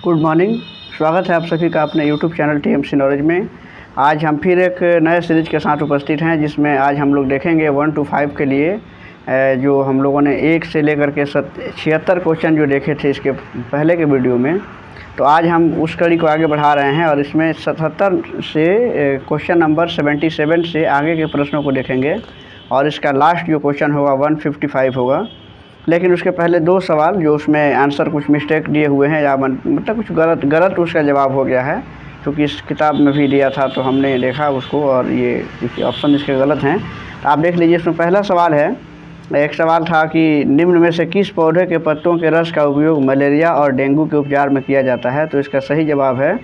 Good morning. स्वागत है आप सभी का अपने यूट्यूब चैनल टीएमसी नॉलेज में। आज हम फिर एक नए सीरीज के साथ उपस्थित हैं, जिसमें आज हम लोग देखेंगे 1 to 5 के लिए जो हम लोगों ने 1 से लेकर के 76 क्वेश्चन जो देखे थे इसके पहले के वीडियो में। तो आज हम उस कड़ी को आगे बढ़ा रहे हैं और इसमें 77 से क्वेश्चन नंबर 77 से आगे के प्रश्नों को देखेंगे और इसका लास्ट जो क्वेश्चन होगा 155 होगा। लेकिन उसके पहले 2 सवाल जो उसमें आंसर कुछ मिस्टेक दिए हुए हैं या मतलब कुछ गलत उसका जवाब हो गया है, क्योंकि इस किताब में भी दिया था तो हमने देखा उसको और ये ऑप्शन इसके गलत हैं। तो आप देख लीजिए, इसमें पहला सवाल है, एक सवाल था कि निम्न में से किस पौधे के पत्तों के रस का उपयोग मलेरिया और डेंगू के उपचार में किया जाता है। तो इसका सही जवाब है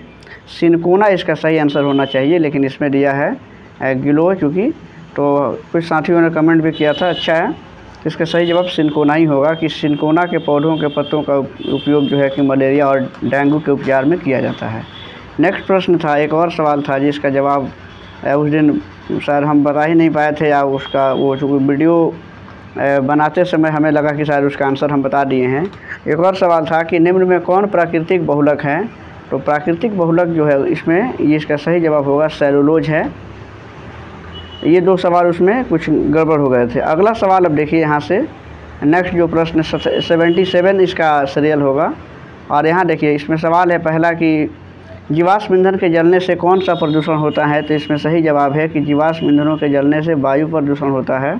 सिनकोना, इसका सही आंसर होना चाहिए, लेकिन इसमें दिया है गिलोय। चूँकि तो कुछ साथियों ने कमेंट भी किया था, अच्छा है। इसका सही जवाब सिनकोना ही होगा कि सिनकोना के पौधों के पत्तों का उपयोग जो है कि मलेरिया और डेंगू के उपचार में किया जाता है। नेक्स्ट प्रश्न था, एक और सवाल था जिसका जवाब उस दिन शायद हम बता ही नहीं पाए थे, या उसका वो जो वीडियो बनाते समय हमें लगा कि शायद उसका आंसर हम बता दिए हैं। एक और सवाल था कि निम्न में कौन प्राकृतिक बहुलक है। तो प्राकृतिक बहुलक जो है इसमें ये इसका सही जवाब होगा सेलुलोज है। ये 2 सवाल उसमें कुछ गड़बड़ हो गए थे। अगला सवाल अब देखिए यहाँ से, नेक्स्ट जो प्रश्न 77 इसका सीरियल होगा। और यहाँ देखिए, इसमें सवाल है पहला कि जीवाश्म ईंधन के जलने से कौन सा प्रदूषण होता है। तो इसमें सही जवाब है कि जीवाश्म ईंधनों के जलने से वायु प्रदूषण होता है।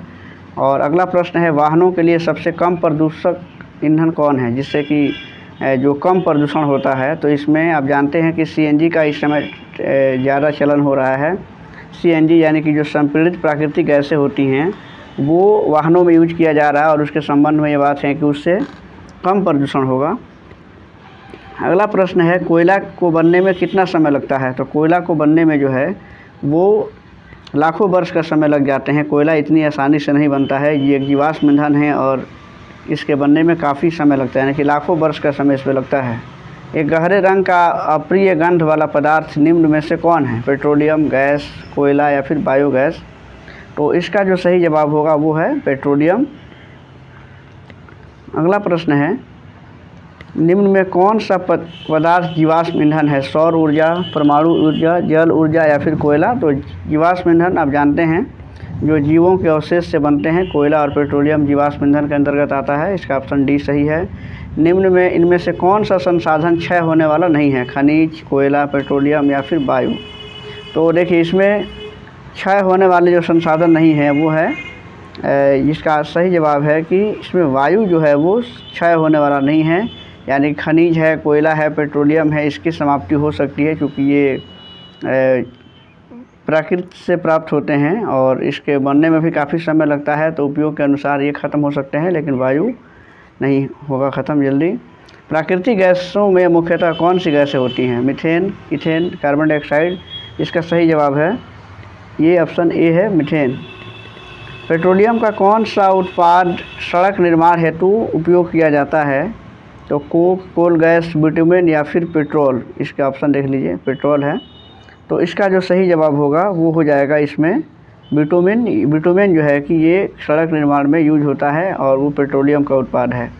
और अगला प्रश्न है, वाहनों के लिए सबसे कम प्रदूषक ईंधन कौन है, जिससे कि जो कम प्रदूषण होता है। तो इसमें आप जानते हैं कि CNG का इस समय ज़्यादा चलन हो रहा है। CNG यानी कि जो संपीड़ित प्राकृतिक गैसें होती हैं वो वाहनों में यूज किया जा रहा है और उसके संबंध में ये बात है कि उससे कम प्रदूषण होगा। अगला प्रश्न है, कोयला को बनने में कितना समय लगता है। तो कोयला को बनने में जो है वो लाखों वर्ष का समय लग जाते हैं। कोयला इतनी आसानी से नहीं बनता है, ये एक जीवाश्म ईंधन है और इसके बनने में काफ़ी समय लगता है, यानी कि लाखों वर्ष का समय इसमें लगता है। एक गहरे रंग का अप्रिय गंध वाला पदार्थ निम्न में से कौन है। पेट्रोलियम, गैस, कोयला या फिर बायोगैस। तो इसका जो सही जवाब होगा वो है पेट्रोलियम। अगला प्रश्न है, निम्न में कौन सा पदार्थ जीवाश्म ईंधन है। सौर ऊर्जा, परमाणु ऊर्जा, जल ऊर्जा या फिर कोयला। तो जीवाश्म ईंधन आप जानते हैं जो जीवों के अवशेष से बनते हैं, कोयला और पेट्रोलियम जीवाश्म ईंधन के अंतर्गत आता है। इसका ऑप्शन डी सही है। निम्न में इनमें से कौन सा संसाधन क्षय होने वाला नहीं है। खनिज, कोयला, पेट्रोलियम या फिर वायु। तो देखिए, इसमें क्षय होने वाले जो संसाधन नहीं है वो है, इसका सही जवाब है कि इसमें वायु जो है वो क्षय होने वाला नहीं है, यानी खनिज है, कोयला है, पेट्रोलियम है, इसकी समाप्ति हो सकती है, क्योंकि ये प्रकृति से प्राप्त होते हैं और इसके बनने में भी काफ़ी समय लगता है। तो उपयोग के अनुसार ये ख़त्म हो सकते हैं, लेकिन वायु नहीं होगा ख़त्म जल्दी। प्राकृतिक गैसों में मुख्यतः कौन सी गैसें होती हैं। Methane, ethane, carbon dioxide. इसका सही जवाब है ये ऑप्शन ए है, मीथेन। पेट्रोलियम का कौन सा उत्पाद सड़क निर्माण हेतु उपयोग किया जाता है। तो कोक, कोल गैस, बिटुमेन या फिर पेट्रोल। इसका ऑप्शन देख लीजिए, पेट्रोल है। तो इसका जो सही जवाब होगा वो हो जाएगा इसमें बिटुमेन। बिटुमेन जो है कि ये सड़क निर्माण में यूज होता है और वो पेट्रोलियम का उत्पाद है।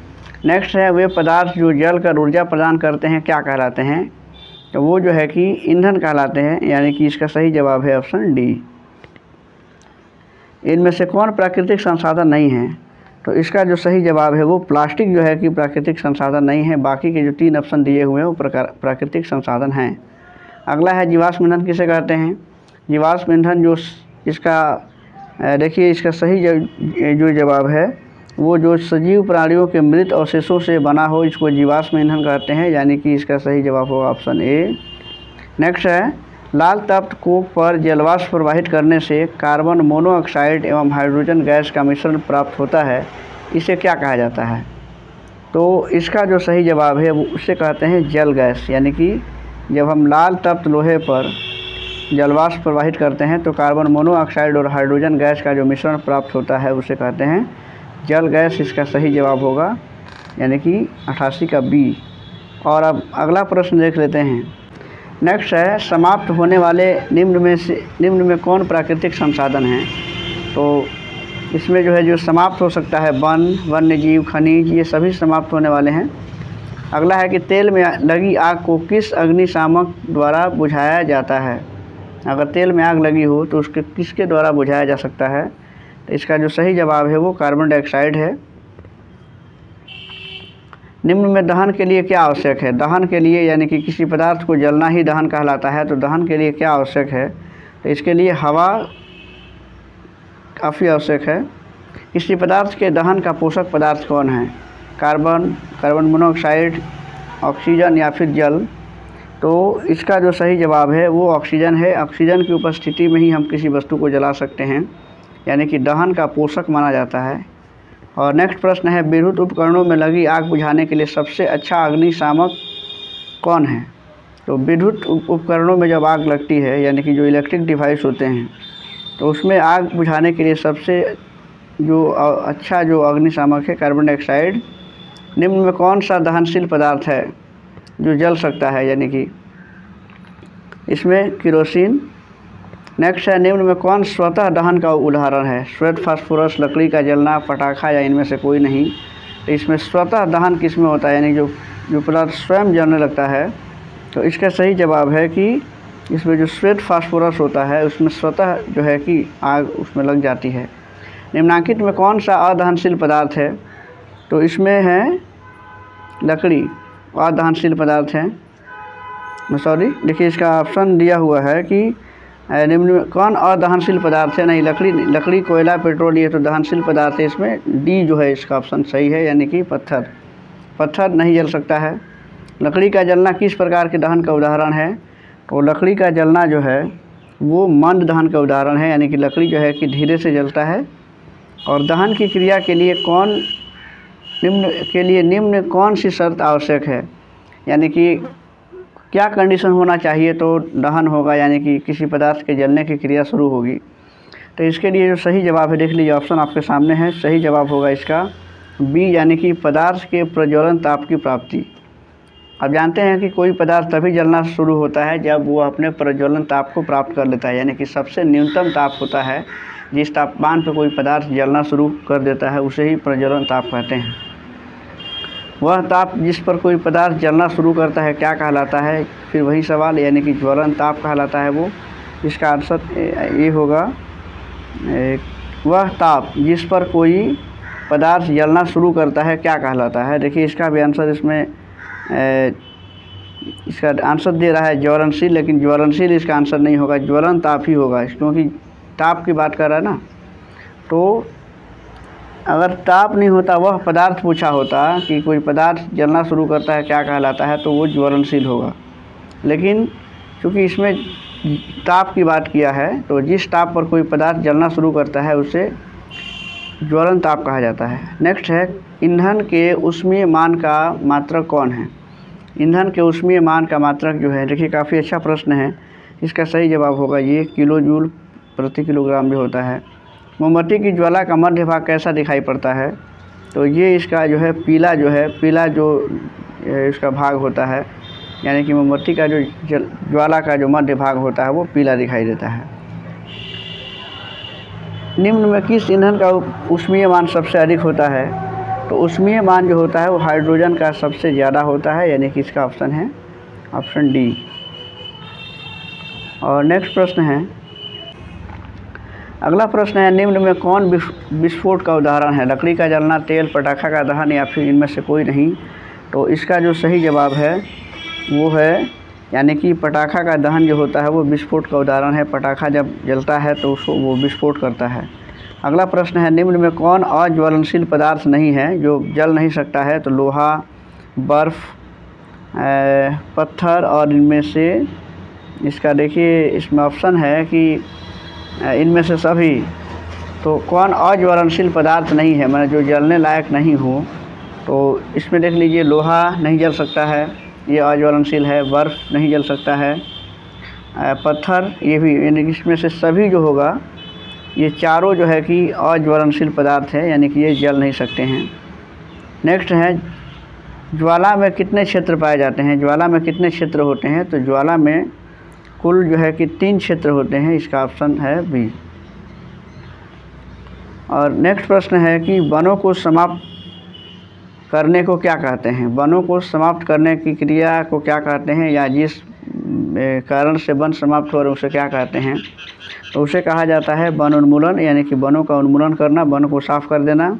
नेक्स्ट है, वे पदार्थ जो जल कर ऊर्जा प्रदान करते हैं क्या कहलाते हैं। तो वो जो है कि ईंधन कहलाते हैं, यानी कि इसका सही जवाब है ऑप्शन डी। इनमें से कौन प्राकृतिक संसाधन नहीं है। तो इसका जो सही जवाब है वो प्लास्टिक जो है कि प्राकृतिक संसाधन नहीं है। बाकी के जो 3 ऑप्शन दिए हुए हैं वो प्राकृतिक संसाधन हैं। अगला है, जीवाश्म ईंधन किसे कहते हैं। जीवाश्म ईंधन जो इसका देखिए, इसका सही जो जवाब है वो जो सजीव प्राणियों के मृत अवशेषों से बना हो, इसको जीवाश्म ईंधन कहते हैं, यानी कि इसका सही जवाब होगा ऑप्शन ए। नेक्स्ट है, लाल तप्त कोक पर जलवाष्प प्रवाहित करने से कार्बन मोनोऑक्साइड एवं हाइड्रोजन गैस का मिश्रण प्राप्त होता है, इसे क्या कहा जाता है। तो इसका जो सही जवाब है वो उसे कहते हैं जल गैस, यानी कि जब हम लाल तप्त लोहे पर जलवाष्प प्रवाहित करते हैं तो कार्बन मोनोऑक्साइड और हाइड्रोजन गैस का जो मिश्रण प्राप्त होता है उसे कहते हैं जल गैस। इसका सही जवाब होगा यानी कि 88 का बी। और अब अगला प्रश्न देख लेते हैं। नेक्स्ट है, समाप्त होने वाले निम्न में कौन प्राकृतिक संसाधन हैं। तो इसमें जो है जो समाप्त हो सकता है वन, वन्य जीव, खनिज, ये सभी समाप्त होने वाले हैं। अगला है कि तेल में लगी आग को किस अग्निशामक द्वारा बुझाया जाता है। अगर तेल में आग लगी हो तो उसके किसके द्वारा बुझाया जा सकता है। तो इसका जो सही जवाब है वो कार्बन डाइऑक्साइड है। निम्न में दहन के लिए क्या आवश्यक है। दहन के लिए यानी कि किसी पदार्थ को जलना ही दहन कहलाता है, तो दहन के लिए क्या आवश्यक है। तो इसके लिए हवा काफ़ी आवश्यक है। किसी पदार्थ के दहन का पोषक पदार्थ कौन है। कार्बन, कार्बन मोनोऑक्साइड, ऑक्सीजन या फिर जल। तो इसका जो सही जवाब है वो ऑक्सीजन है। ऑक्सीजन की उपस्थिति में ही हम किसी वस्तु को जला सकते हैं, यानी कि दहन का पोषक माना जाता है। और नेक्स्ट प्रश्न है, विद्युत उपकरणों में लगी आग बुझाने के लिए सबसे अच्छा अग्निशामक कौन है। तो विद्युत उपकरणों में जब आग लगती है, यानी कि जो इलेक्ट्रिक डिवाइस होते हैं, तो उसमें आग बुझाने के लिए सबसे जो अच्छा जो अग्निशामक है कार्बन डाइऑक्साइड। निम्न में कौन सा दहनशील पदार्थ है जो जल सकता है, यानी कि इसमें केरोसिन। नेक्स्ट है, निम्न में कौन स्वतः दहन का उदाहरण है। श्वेत फास्फोरस, लकड़ी का जलना, पटाखा या इनमें से कोई नहीं। तो इसमें स्वतः दहन किस में होता है, यानी जो पदार्थ स्वयं जलने लगता है। तो इसका सही जवाब है कि इसमें जो श्वेत फास्फोरस होता है उसमें स्वतः जो है कि आग उसमें लग जाती है। निम्नांकित में कौन सा अदहनशील पदार्थ है। तो इसमें है लकड़ी, अदहनशील पदार्थ है। देखिए इसका ऑप्शन दिया हुआ है कि निम्न में कौन अदहनशील पदार्थ है। नहीं, लकड़ी, कोयला, पेट्रोल ये तो दहनशील पदार्थ है। इसमें डी जो है इसका ऑप्शन सही है, यानी कि पत्थर नहीं जल सकता है। लकड़ी का जलना किस प्रकार के दहन का उदाहरण है। तो लकड़ी का जलना जो है वो मंद दहन का उदाहरण है, यानी कि लकड़ी जो है कि धीरे से जलता है। और दहन की क्रिया के लिए निम्न कौन सी शर्त आवश्यक है, यानी कि क्या कंडीशन होना चाहिए तो दहन होगा, यानी कि किसी पदार्थ के जलने की क्रिया शुरू होगी। तो इसके लिए जो सही जवाब है, देख लीजिए ऑप्शन आपके सामने है। सही जवाब होगा इसका बी, यानी कि पदार्थ के प्रज्वलन ताप की प्राप्ति। अब जानते हैं कि कोई पदार्थ तभी जलना शुरू होता है जब वो अपने प्रज्वलन ताप को प्राप्त कर लेता है, यानी कि सबसे न्यूनतम ताप होता है। जिस तापमान पर कोई पदार्थ जलना शुरू कर देता है उसे ही प्रज्वलन ताप कहते हैं। वह ताप जिस पर कोई पदार्थ जलना शुरू करता है क्या कहलाता है। फिर वही सवाल, यानी कि ज्वलन ताप कहलाता है वो। इसका आंसर ये होगा, वह ताप जिस पर कोई पदार्थ जलना शुरू करता है क्या कहलाता है। देखिए इसका भी आंसर इसमें इसका आंसर दे रहा है ज्वलनशील, लेकिन ज्वलनशील इसका आंसर नहीं होगा, ज्वलन ताप ही होगा, क्योंकि ताप की बात कर रहा है ना। तो अगर ताप नहीं होता, वह पदार्थ पूछा होता कि कोई पदार्थ जलना शुरू करता है क्या कहलाता है, तो वो ज्वलनशील होगा। लेकिन चूँकि इसमें ताप की बात किया है, तो जिस ताप पर कोई पदार्थ जलना शुरू करता है उसे ज्वलन ताप कहा जाता है। नेक्स्ट है, ईंधन के ऊष्मीय मान का मात्रक कौन है। ईंधन के ऊष्मीय मान का मात्रक जो है, देखिए काफ़ी अच्छा प्रश्न है। इसका सही जवाब होगा ये किलो जूल प्रति किलोग्राम भी होता है। मोमबत्ती की ज्वाला का मध्य भाग कैसा दिखाई पड़ता है। तो ये इसका जो है पीला जो इसका भाग होता है, यानी कि मोमबत्ती का जो ज्वाला का जो मध्य भाग होता है वो पीला दिखाई देता है। निम्न में किस ईंधन का ऊष्मीय मान सबसे अधिक होता है। तो ऊष्मीय मान जो होता है वो हाइड्रोजन का सबसे ज़्यादा होता है, यानी कि इसका ऑप्शन है ऑप्शन डी। और नेक्स्ट प्रश्न है, अगला प्रश्न है, निम्न में कौन विस्फोट का उदाहरण है। लकड़ी का जलना, तेल, पटाखा का दहन या फिर इनमें से कोई नहीं। तो इसका जो सही जवाब है वो है, यानी कि पटाखा का दहन जो होता है वो विस्फोट का उदाहरण है। पटाखा जब जलता है तो उसको वो विस्फोट करता है। अगला प्रश्न है, निम्न में कौन अज्वलनशील पदार्थ नहीं है जो जल नहीं सकता है। तो लोहा, बर्फ़, पत्थर और इनमें से इसका देखिए इसमें ऑप्शन है कि इनमें से सभी। तो कौन अज्वलनशील पदार्थ नहीं है, मतलब जो जलने लायक नहीं हो। तो इसमें देख लीजिए लोहा नहीं जल सकता है, ये अज्वलनशील है। बर्फ़ नहीं जल सकता है, पत्थर ये भी, यानी कि इसमें से सभी जो होगा ये चारों जो है कि अज्वलनशील पदार्थ है, यानी कि ये जल नहीं सकते हैं। नेक्स्ट है, ज्वाला में कितने क्षेत्र पाए जाते हैं। ज्वाला में कितने क्षेत्र होते हैं। तो ज्वाला में कुल जो है कि 3 क्षेत्र होते हैं, इसका ऑप्शन है बी। और नेक्स्ट प्रश्न है कि वनों को समाप्त करने को क्या कहते हैं? वनों को समाप्त करने की क्रिया को क्या कहते हैं, या जिस कारण से वन समाप्त हो रहे उसे क्या कहते हैं? तो उसे कहा जाता है वन उन्मूलन, यानी कि वनों का उन्मूलन करना, वन को साफ कर देना।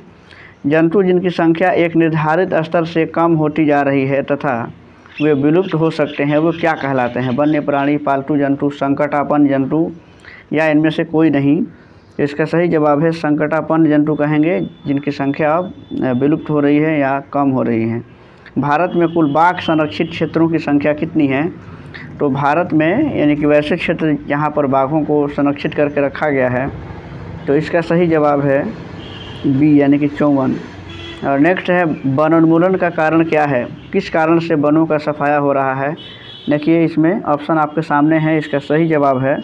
जंतु जिनकी संख्या एक निर्धारित स्तर से कम होती जा रही है तथा वे विलुप्त हो सकते हैं, वो क्या कहलाते हैं? वन्य प्राणी, पालतू जंतु, संकटापन्न जंतु, या इनमें से कोई नहीं। इसका सही जवाब है संकटापन्न जंतु कहेंगे, जिनकी संख्या अब विलुप्त हो रही है या कम हो रही है। भारत में कुल बाघ संरक्षित क्षेत्रों की संख्या कितनी है? तो भारत में यानी कि वैसे क्षेत्र जहाँ पर बाघों को संरक्षित करके रखा गया है, तो इसका सही जवाब है बी यानी कि 54। और नेक्स्ट है वन उन्मूलन का कारण क्या है? किस कारण से वनों का सफाया हो रहा है? देखिए इसमें ऑप्शन आपके सामने है, इसका सही जवाब है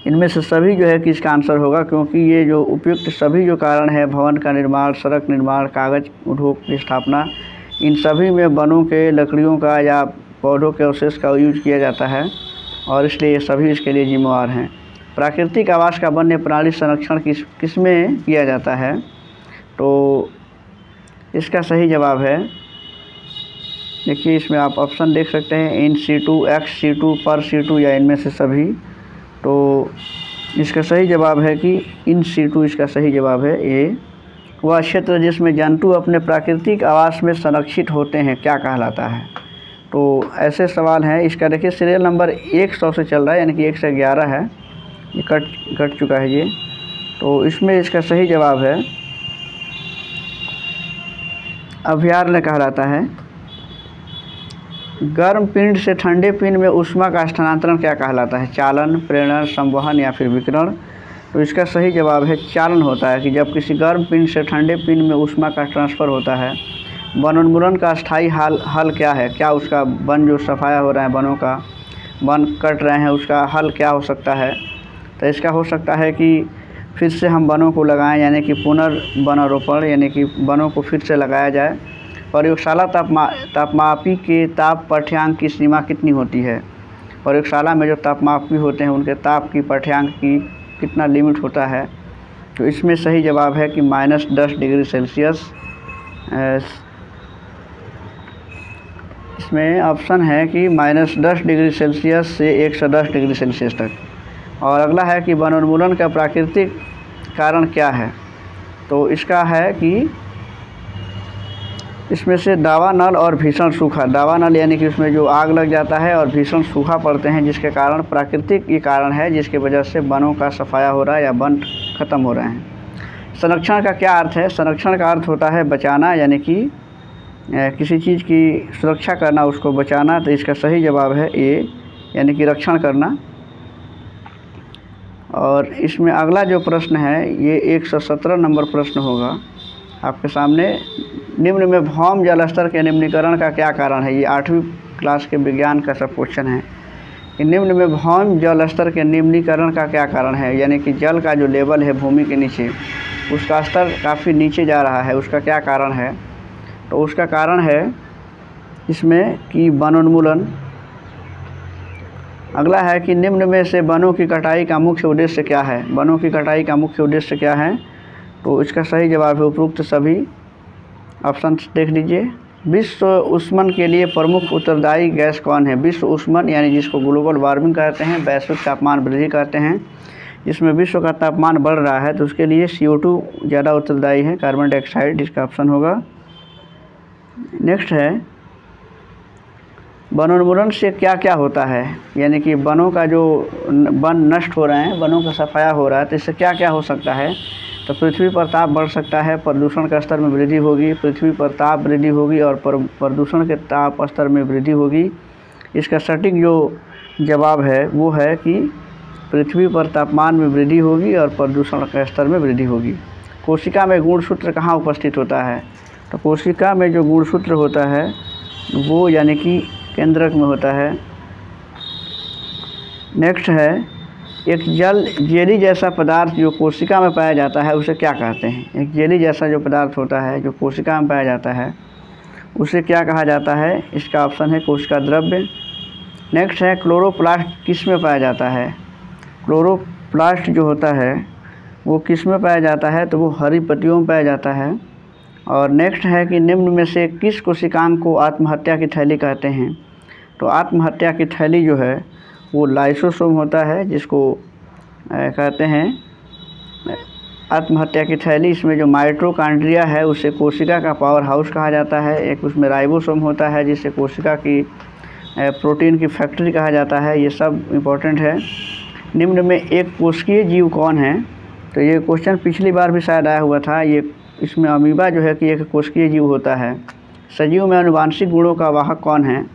इनमें से सभी जो है कि इसका आंसर होगा, क्योंकि ये जो उपयुक्त सभी जो कारण है, भवन का निर्माण, सड़क निर्माण, कागज़ उद्योग की स्थापना, इन सभी में वनों के लकड़ियों का या पौधों के अवशेष का यूज किया जाता है और इसलिए ये सभी इसके लिए जिम्मेवार हैं। प्राकृतिक आवास का वन्य प्राणी संरक्षण किसमें किया जाता है? तो इसका सही जवाब है, देखिए इसमें आप ऑप्शन देख सकते हैं इन सीटू, एक्स सीटू, पर सीटू, या इनमें से सभी। तो इसका सही जवाब है कि इन सीटू इसका सही जवाब है ए। वह क्षेत्र जिसमें जंतु अपने प्राकृतिक आवास में संरक्षित होते हैं क्या कहलाता है? तो ऐसे सवाल हैं। इसका देखिए सीरियल नंबर 100 से चल रहा है, यानी कि 1 से 11 है, ये कट चुका है ये। तो इसमें इसका सही जवाब है अभयारण्य कहलाता है। गर्म पिंड से ठंडे पिंड में ऊष्मा का स्थानांतरण क्या कहलाता है? चालन, प्रेरण, संवहन या फिर विकिरण? तो इसका सही जवाब है चालन होता है, कि जब किसी गर्म पिंड से ठंडे पिंड में ऊष्मा का ट्रांसफ़र होता है। वन उन्मूलन का स्थायी हल क्या है? क्या उसका वन जो सफाया हो रहा है, वनों का वन कट रहे हैं, उसका हल क्या हो सकता है? तो इसका हो सकता है कि फिर से हम वनों को लगाएं, यानी कि पुनर्वनारोपण, यानी कि वनों को फिर से लगाया जाए। प्रयोगशाला तापमापी के ताप पाठ्यांक की सीमा कितनी होती है? प्रयोगशाला में जो तापमापी होते हैं उनके ताप की पाठ्यांक की कितना लिमिट होता है? तो इसमें सही जवाब है कि -10 डिग्री सेल्सियस। इसमें ऑप्शन है कि -10 डिग्री सेल्सियस से 110 डिग्री सेल्सियस तक। और अगला है कि वन उन्मूलन का प्राकृतिक कारण क्या है? तो इसका है कि इसमें से दावानल और भीषण सूखा, दावानल यानी कि उसमें जो आग लग जाता है और भीषण सूखा पड़ते हैं, जिसके कारण प्राकृतिक ये कारण है, जिसकी वजह से वनों का सफाया हो रहा है या वन ख़त्म हो रहे हैं। संरक्षण का क्या अर्थ है? संरक्षण का अर्थ होता है बचाना, यानी कि किसी चीज़ की सुरक्षा करना, उसको बचाना। तो इसका सही जवाब है ए, यानी कि रक्षण करना। और इसमें अगला जो प्रश्न है ये 117 नंबर प्रश्न होगा आपके सामने। निम्न में भौम जल स्तर के निम्नीकरण का क्या कारण है? ये 8वीं क्लास के विज्ञान का सब क्वेश्चन है कि निम्न में भौम जल स्तर के निम्नीकरण का क्या कारण है, यानी कि जल का जो लेवल है भूमि के नीचे, उसका स्तर काफ़ी नीचे जा रहा है, उसका क्या कारण है? तो उसका कारण है इसमें कि वन उन्मूलन। अगला है कि निम्न में से वनों की कटाई का मुख्य उद्देश्य क्या है? वनों की कटाई का मुख्य उद्देश्य क्या है? तो इसका सही जवाब है उपरोक्त सभी। ऑप्शन देख लीजिए। विश्व ऊष्मन के लिए प्रमुख उत्तरदायी गैस कौन है? विश्व ऊष्मन यानी जिसको ग्लोबल वार्मिंग कहते हैं, वैश्विक तापमान वृद्धि कहते हैं, जिसमें विश्व का तापमान बढ़ रहा है, तो उसके लिए CO2 ज़्यादा उत्तरदायी है, कार्बन डाइऑक्साइड, इसका ऑप्शन होगा। नेक्स्ट है वन उन्मूलन से क्या क्या होता है? यानी कि वनों का जो वन नष्ट हो रहे हैं, वनों का सफाया हो रहा है, तो इससे क्या क्या हो सकता है? तो पृथ्वी पर ताप बढ़ सकता है, प्रदूषण का स्तर में वृद्धि होगी, पृथ्वी पर ताप वृद्धि होगी और प्रदूषण के ताप स्तर में वृद्धि होगी। इसका सटीक जो जवाब है वो है कि पृथ्वी पर तापमान में वृद्धि होगी और प्रदूषण के स्तर में वृद्धि होगी। कोशिका में गुणसूत्र कहाँ उपस्थित होता है? तो कोशिका में जो गुणसूत्र होता है वो यानी कि केंद्रक में होता है। नेक्स्ट है एक जेली जैसा पदार्थ जो कोशिका में पाया जाता है उसे क्या कहते हैं? एक जेली जैसा जो पदार्थ होता है जो कोशिका में पाया जाता है उसे क्या कहा जाता है? इसका ऑप्शन है कोशिका द्रव्य। नेक्स्ट है क्लोरोप्लास्ट किस में पाया जाता है? क्लोरोप्लास्ट जो होता है वो किस में पाया जाता है? तो वो हरी पत्तियों में पाया जाता है। और नेक्स्ट है कि निम्न में से किस कोशिकांग को आत्महत्या की थैली कहते हैं। तो आत्महत्या की थैली जो है वो लाइसोसोम होता है, जिसको कहते हैं आत्महत्या की थैली। इसमें जो माइटोकॉन्ड्रिया है उसे कोशिका का पावर हाउस कहा जाता है। एक उसमें राइबोसोम होता है जिसे कोशिका की प्रोटीन की फैक्ट्री कहा जाता है। ये सब इम्पोर्टेंट है। निम्न में एक कोशिकीय जीव कौन है। तो ये क्वेश्चन पिछली बार भी शायद आया हुआ था। ये इसमें अमीबा जो है कि एक कोशिकीय जीव होता है। सजीव में आनुवांशिक गुणों का वाहक कौन है।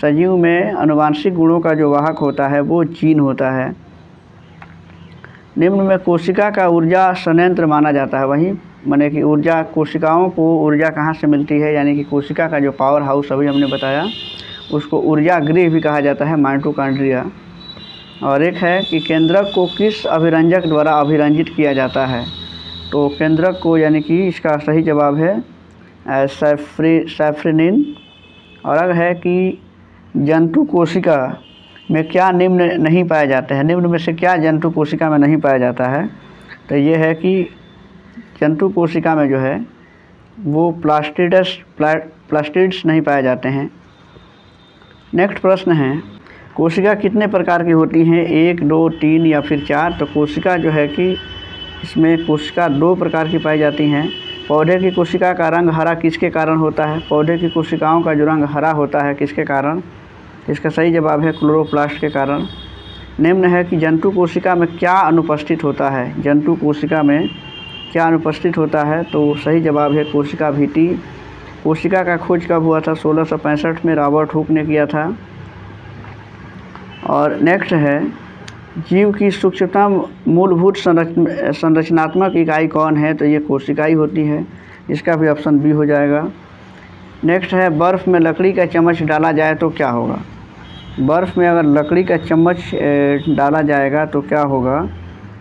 सजीव में आनुवांशिक गुणों का जो वाहक होता है वो जीन होता है। निम्न में कोशिका का ऊर्जा संयंत्र माना जाता है। वहीं माने कि ऊर्जा, कोशिकाओं को ऊर्जा कहाँ से मिलती है, यानी कि कोशिका का जो पावर हाउस अभी हमने बताया उसको ऊर्जा गृह भी कहा जाता है, माइटोकॉन्ड्रिया। और एक है कि केंद्रक को किस अभिरंजक द्वारा अभिरंजित किया जाता है। तो केंद्रक को यानी कि इसका सही जवाब है सैफ्रिनिन। और अगर है कि जंतु कोशिका में क्या निम्न नहीं पाए जाते हैं। निम्न में से क्या जंतु कोशिका में नहीं पाया जाता है। तो ये है कि जंतु कोशिका में जो है वो प्लास्टिड्स नहीं पाए जाते हैं। नेक्स्ट प्रश्न है, कोशिका कितने प्रकार की होती हैं, 1, 2, 3 या फिर 4। तो कोशिका जो है कि इसमें कोशिका 2 प्रकार की पाई जाती हैं। पौधे की कोशिका का रंग हरा किसके कारण होता है। पौधे की कोशिकाओं का जो रंग हरा होता है किसके कारण। इसका सही जवाब है क्लोरोप्लास्ट के कारण। निम्न है कि जंतु कोशिका में क्या अनुपस्थित होता है। जंतु कोशिका में क्या अनुपस्थित होता है। तो सही जवाब है कोशिका भित्ति। कोशिका का खोज कब हुआ था, 1665 में रॉबर्ट हुक ने किया था। और नेक्स्ट है, जीव की सूक्ष्मतम मूलभूत संरचनात्मक इकाई कौन है। तो ये कोशिका ही होती है। इसका भी ऑप्शन बी हो जाएगा। नेक्स्ट है, बर्फ़ में लकड़ी का चम्मच डाला जाए तो क्या होगा। बर्फ़ में अगर लकड़ी का चम्मच डाला जाएगा तो क्या होगा।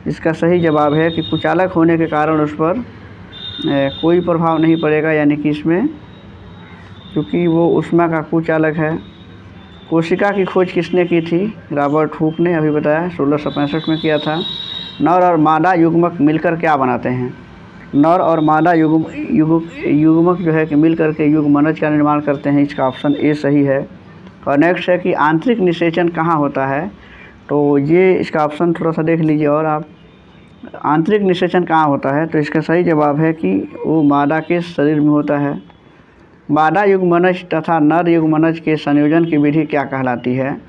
इसका सही जवाब है कि कुचालक होने के कारण उस पर कोई प्रभाव नहीं पड़ेगा, यानी कि इसमें क्योंकि वो ऊष्मा का कुचालक है। कोशिका की खोज किसने की थी, रॉबर्ट हुक ने, अभी बताया 1665 में किया था। नर और मादा युग्मक मिलकर क्या बनाते हैं। नर और मादा युग्मक जो है कि मिलकर के युग्मनज का निर्माण करते हैं। इसका ऑप्शन ए सही है। और नेक्स्ट है कि आंतरिक निषेचन कहाँ होता है। तो ये इसका ऑप्शन थोड़ा सा देख लीजिए और आप, आंतरिक निषेचन कहाँ होता है। तो इसका सही जवाब है कि वो मादा के शरीर में होता है। मादा युग्मनज तथा नर युग्मनज के संयोजन की विधि क्या कहलाती है।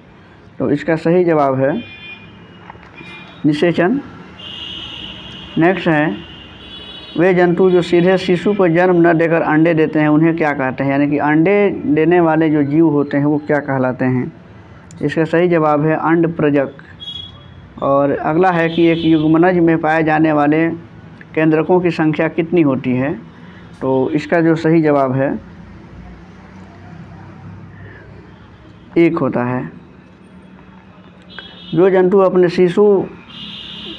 तो इसका सही जवाब है निषेचन। नेक्स्ट है, वे जंतु जो सीधे शिशु को जन्म न देकर अंडे देते हैं उन्हें क्या कहते हैं। यानी कि अंडे देने वाले जो जीव होते हैं वो क्या कहलाते हैं। इसका सही जवाब है अंडप्रजक। और अगला है कि एक युग्मनज में पाए जाने वाले केंद्रकों की संख्या कितनी होती है। तो इसका जो सही जवाब है 1 होता है। जो जंतु अपने शिशु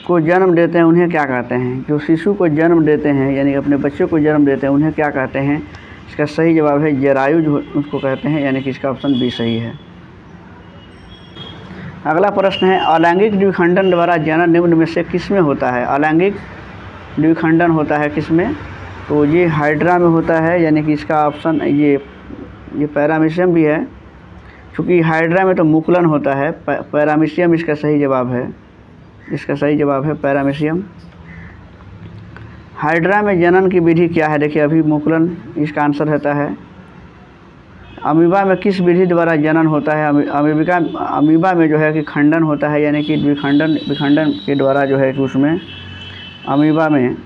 को जन्म देते हैं उन्हें क्या कहते हैं। जो शिशु को जन्म देते हैं यानी अपने बच्चे को जन्म देते हैं उन्हें क्या कहते हैं। इसका सही जवाब है जरायुज उसको कहते हैं, यानी कि इसका ऑप्शन बी सही है। अगला प्रश्न है, अलैंगिक द्विखंडन द्वारा जनन निम्न में से किसमें होता है। अलैंगिक द्विखंडन होता है किसमें। तो ये हाइड्रा में होता है, यानी कि इसका ऑप्शन ये पैरामीशियम भी है। क्योंकि हाइड्रा में तो मुकुलन होता है, पैरामीशियम इसका सही जवाब है। इसका सही जवाब है पैरामीशियम। हाइड्रा में जनन की विधि क्या है। देखिए अभी मुकुलन इसका आंसर रहता है। अमीबा में किस विधि द्वारा जनन होता है। अमीबा में जो है कि खंडन होता है, यानी कि विखंडन के द्वारा जो है कि उसमें अमीबा में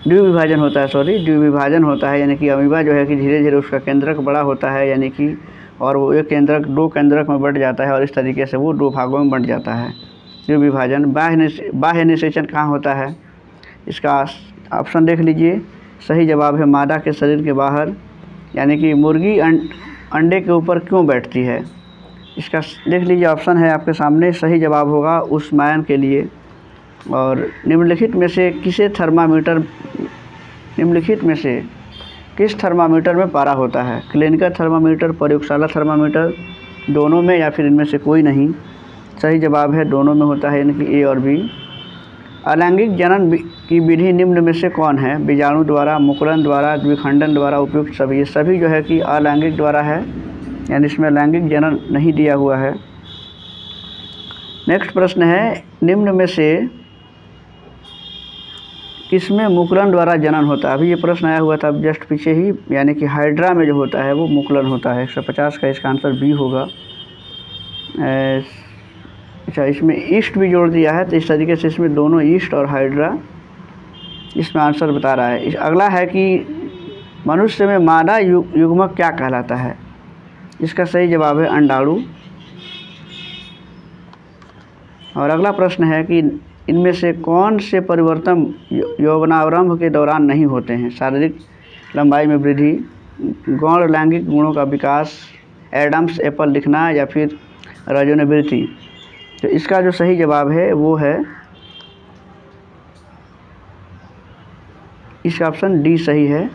द्विविभाजन होता है। द्विविभाजन होता है, यानी कि अमीबा जो है कि धीरे धीरे उसका केंद्रक बड़ा होता है, यानी कि और वो एक केंद्रक 2 केंद्रक में बढ़ जाता है और इस तरीके से वो 2 भागों में बढ़ जाता है। द्विविभाजन। बाह्य निषेचन कहाँ होता है। इसका ऑप्शन देख लीजिए। सही जवाब है मादा के शरीर के बाहर, यानी कि मुर्गी अंडे के ऊपर क्यों बैठती है। इसका देख लीजिए ऑप्शन है आपके सामने। सही जवाब होगा ऊष्मायन के लिए। और निम्नलिखित में से किस थर्मामीटर में पारा होता है। क्लिनिकल थर्मामीटर, प्रयोगशाला थर्मामीटर, दोनों में या फिर इनमें से कोई नहीं। सही जवाब है दोनों में होता है, यानी कि ए और बी। अलैंगिक जनन की विधि निम्न में से कौन है? बीजाणु द्वारा, मुकुलन द्वारा, द्विखंडन द्वारा, उपयुक्त सभी। ये सभी जो है कि अलैंगिक द्वारा है, यानी इसमें लैंगिक जनन नहीं दिया हुआ है। नेक्स्ट प्रश्न है, निम्न में से किसमें मुकुलन द्वारा जनन होता है? अभी ये प्रश्न आया हुआ था अब जस्ट पीछे ही, यानी कि हाइड्रा में जो होता है वो मुकुलन होता है। 150 का इसका आंसर बी होगा। अच्छा, इसमें ईस्ट भी जोड़ दिया है, तो इस तरीके से इसमें दोनों ईस्ट और हाइड्रा इसमें आंसर बता रहा है। अगला है कि मनुष्य में मादा युग्मक क्या कहलाता है? इसका सही जवाब है अंडाणु। और अगला प्रश्न है कि इनमें से कौन से परिवर्तन यौवनारंभ के दौरान नहीं होते हैं? शारीरिक लंबाई में वृद्धि, गौण लैंगिक गुणों का विकास, एडम्स एप्पल लिखना, या फिर रजोनिवृत्ति। तो इसका जो सही जवाब है वो है इसका ऑप्शन डी सही है।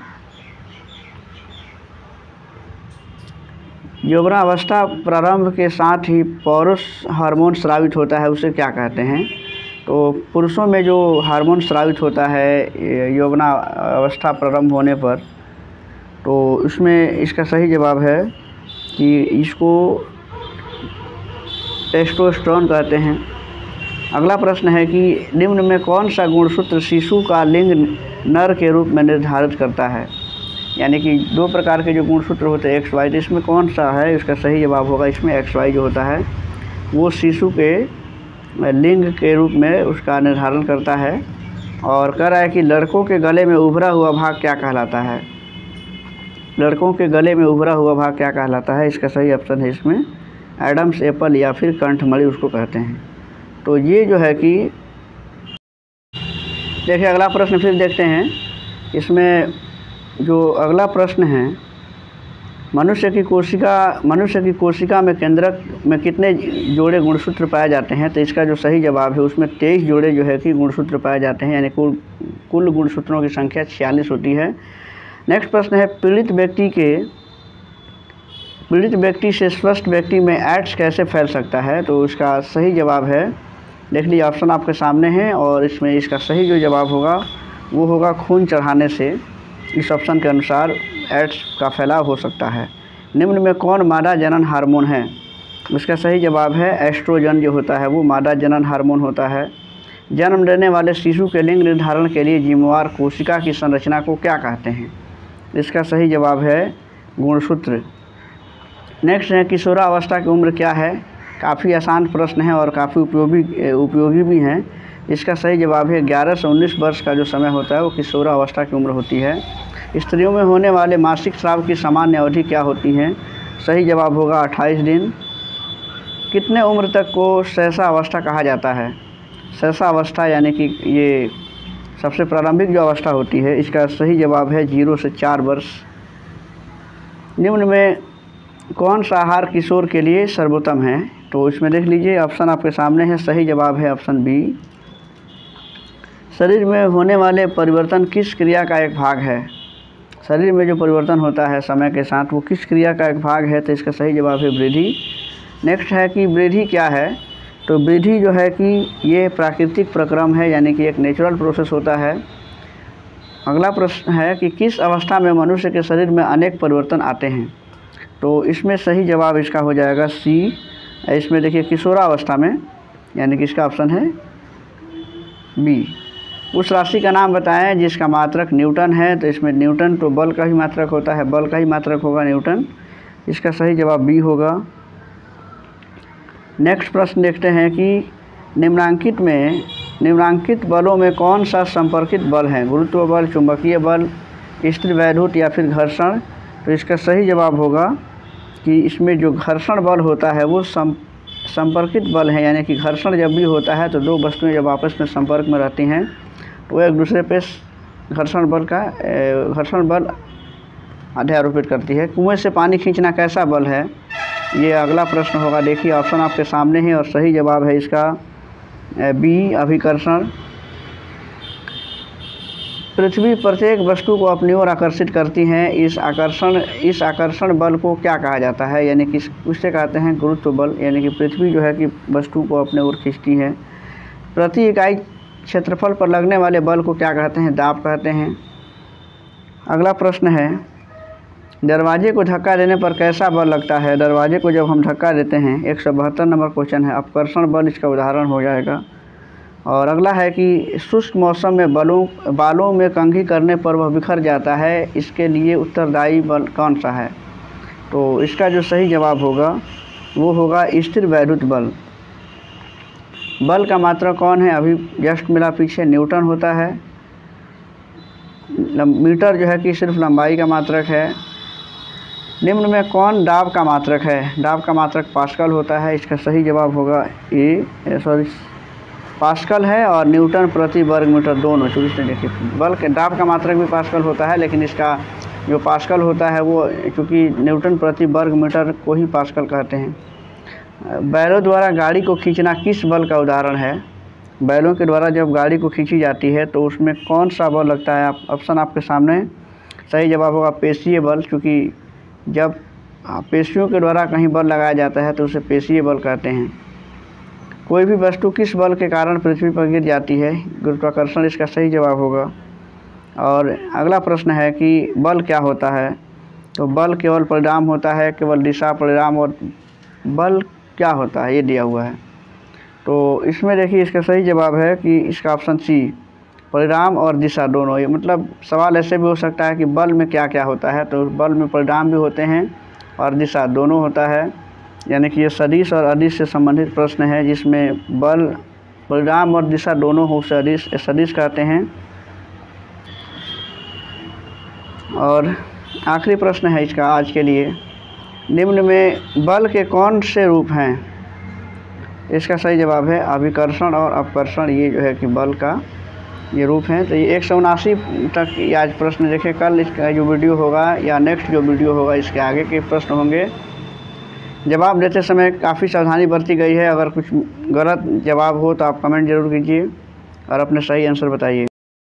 यौवनावस्था प्रारंभ के साथ ही पौरुष हार्मोन स्रावित होता है, उसे क्या कहते हैं? तो पुरुषों में जो हार्मोन स्रावित होता है यौवनावस्था प्रारंभ होने पर, तो उसमें इसका सही जवाब है कि इसको टेस्टोस्टेरोन कहते हैं। अगला प्रश्न है कि निम्न में कौन सा गुणसूत्र शिशु का लिंग नर के रूप में निर्धारित करता है? यानी कि दो प्रकार के जो गुणसूत्र होते हैं एक्स वाई, तो इसमें कौन सा है? इसका सही जवाब होगा इसमें एक्स वाई जो होता है वो शिशु के लिंग के रूप में उसका निर्धारण करता है। और कह रहा है कि लड़कों के गले में उभरा हुआ भाग क्या कहलाता है? लड़कों के गले में उभरा हुआ भाग क्या कहलाता है? इसका सही ऑप्शन है इसमें एडम्स एप्पल या फिर कंठमणि उसको कहते हैं। तो ये जो है कि देखिए अगला प्रश्न फिर देखते हैं। इसमें जो अगला प्रश्न है, मनुष्य की कोशिका में केंद्रक में कितने जोड़े गुणसूत्र पाए जाते हैं? तो इसका जो सही जवाब है उसमें 23 जोड़े जो है कि गुणसूत्र पाए जाते हैं, यानी कुल गुणसूत्रों की संख्या 46 होती है। नेक्स्ट प्रश्न है, पीड़ित व्यक्ति से स्वस्थ व्यक्ति में एड्स कैसे फैल सकता है? तो इसका सही जवाब है, देख लीजिए ऑप्शन आपके सामने हैं, और इसमें इसका सही जो जवाब होगा वो होगा खून चढ़ाने से। इस ऑप्शन के अनुसार एड्स का फैलाव हो सकता है। निम्न में कौन मादा जनन हार्मोन है? इसका सही जवाब है एस्ट्रोजन जो होता है वो मादा जनन हार्मोन होता है। जन्म लेने वाले शिशु के लिंग निर्धारण के लिए जिम्मेवार कोशिका की संरचना को क्या कहते हैं? इसका सही जवाब है गुणसूत्र। नेक्स्ट है, किशोरावस्था की उम्र क्या है? काफ़ी आसान प्रश्न है और काफ़ी उपयोगी भी हैं। इसका सही जवाब है 11 से 19 वर्ष का जो समय होता है वो किशोरावस्था की उम्र होती है। स्त्रियों में होने वाले मासिक स्राव की सामान्य अवधि क्या होती है? सही जवाब होगा 28 दिन। कितने उम्र तक को सहसावस्था कहा जाता है? सहसावस्था यानी कि ये सबसे प्रारंभिक जो अवस्था होती है, इसका सही जवाब है 0 से 4 वर्ष। निम्न में कौन सा आहार किशोर के लिए सर्वोत्तम है? तो इसमें देख लीजिए ऑप्शन आपके सामने है, सही जवाब है ऑप्शन बी। शरीर में होने वाले परिवर्तन किस क्रिया का एक भाग है? शरीर में जो परिवर्तन होता है समय के साथ वो किस क्रिया का एक भाग है? तो इसका सही जवाब है वृद्धि। नेक्स्ट है कि वृद्धि क्या है? तो वृद्धि जो है कि ये प्राकृतिक प्रक्रम है, यानी कि एक नेचुरल प्रोसेस होता है। अगला प्रश्न है कि किस अवस्था में मनुष्य के शरीर में अनेक परिवर्तन आते हैं? तो इसमें सही जवाब इसका हो जाएगा सी। इसमें देखिए किशोरावस्था में, यानी कि इसका ऑप्शन है बी। उस राशि का नाम बताएं जिसका मात्रक न्यूटन है। तो इसमें न्यूटन तो बल का ही मात्रक होता है, बल का ही मात्रक होगा न्यूटन। इसका सही जवाब बी होगा। नेक्स्ट प्रश्न देखते हैं कि निम्नांकित बलों में कौन सा संपर्कित बल है? गुरुत्व बल, चुंबकीय बल, स्थिर वैद्युत या फिर घर्षण? तो इसका सही जवाब होगा कि इसमें जो घर्षण बल होता है वो संपर्कित बल है, यानी कि घर्षण जब भी होता है तो दो वस्तुएं जब आपस में संपर्क में रहती हैं तो वो एक दूसरे पे घर्षण बल अध्यारोपित करती है। कुएं से पानी खींचना कैसा बल है? ये अगला प्रश्न होगा। देखिए ऑप्शन आपके सामने है और सही जवाब है इसका बी, अभिकर्षण। पृथ्वी प्रत्येक वस्तु को अपनी ओर आकर्षित करती है। इस आकर्षण बल को क्या कहा जाता है? यानी कि उससे कहते हैं गुरुत्व बल, यानी कि पृथ्वी जो है कि वस्तु को अपने ओर खींचती है। प्रति इकाई क्षेत्रफल पर लगने वाले बल को क्या कहते हैं? दाब कहते हैं। अगला प्रश्न है, दरवाजे को धक्का देने पर कैसा बल लगता है? दरवाजे को जब हम धक्का देते हैं, 172 नंबर क्वेश्चन है, अपकर्षण बल इसका उदाहरण हो जाएगा। और अगला है कि शुष्क मौसम में बालों में कंघी करने पर वह बिखर जाता है, इसके लिए उत्तरदायी बल कौन सा है? तो इसका जो सही जवाब होगा वो होगा स्थिर वैद्युत बल। बल का मात्रक कौन है? अभी जस्ट मिला पीछे, न्यूटन होता है। मीटर जो है कि सिर्फ लंबाई का मात्रक है। निम्न में कौन दाब का मात्रक है? दाब का मात्रक पास्कल होता है। इसका सही जवाब होगा पास्कल है, और न्यूटन प्रति वर्ग मीटर दोनों। चूँकि देखिए बल के दाब का मात्रक भी पास्कल होता है, लेकिन इसका जो पास्कल होता है वो चूँकि न्यूटन प्रति वर्ग मीटर को ही पास्कल कहते हैं। बैलों द्वारा गाड़ी को खींचना किस बल का उदाहरण है? बैलों के द्वारा जब गाड़ी को खींची जाती है तो उसमें कौन सा बल लगता है? ऑप्शन आपके सामने। सही जवाब होगा पेशीय बल, क्योंकि जब पेशियों के द्वारा कहीं बल लगाया जाता है तो उसे पेशीय बल कहते हैं। कोई भी वस्तु किस बल के कारण पृथ्वी पर गिर जाती है? गुरुत्वाकर्षण इसका सही जवाब होगा। और अगला प्रश्न है कि बल क्या होता है? तो बल केवल परिणाम होता है, केवल दिशा परिणाम। और बल क्या होता है ये दिया हुआ है। तो इसमें देखिए इसका सही जवाब है कि इसका ऑप्शन सी, परिणाम और दिशा दोनों। ये मतलब सवाल ऐसे भी हो सकता है कि बल में क्या क्या होता है, तो बल में परिणाम भी होते हैं और दिशा दोनों होता है। यानी कि ये सदिश और अदिश से संबंधित प्रश्न है, जिसमें बल, परिणाम और दिशा दोनों हो उसे सदिश कहते हैं। और आखिरी प्रश्न है इसका आज के लिए, निम्न में बल के कौन से रूप हैं? इसका सही जवाब है अभिकर्षण और अपकर्षण। ये जो है कि बल का ये रूप हैं। तो ये 179 तक आज प्रश्न देखें। कल इसका जो वीडियो होगा या नेक्स्ट जो वीडियो होगा इसके आगे के प्रश्न होंगे। जवाब देते समय काफ़ी सावधानी बरती गई है। अगर कुछ गलत जवाब हो तो आप कमेंट ज़रूर कीजिए और अपने सही आंसर बताइए।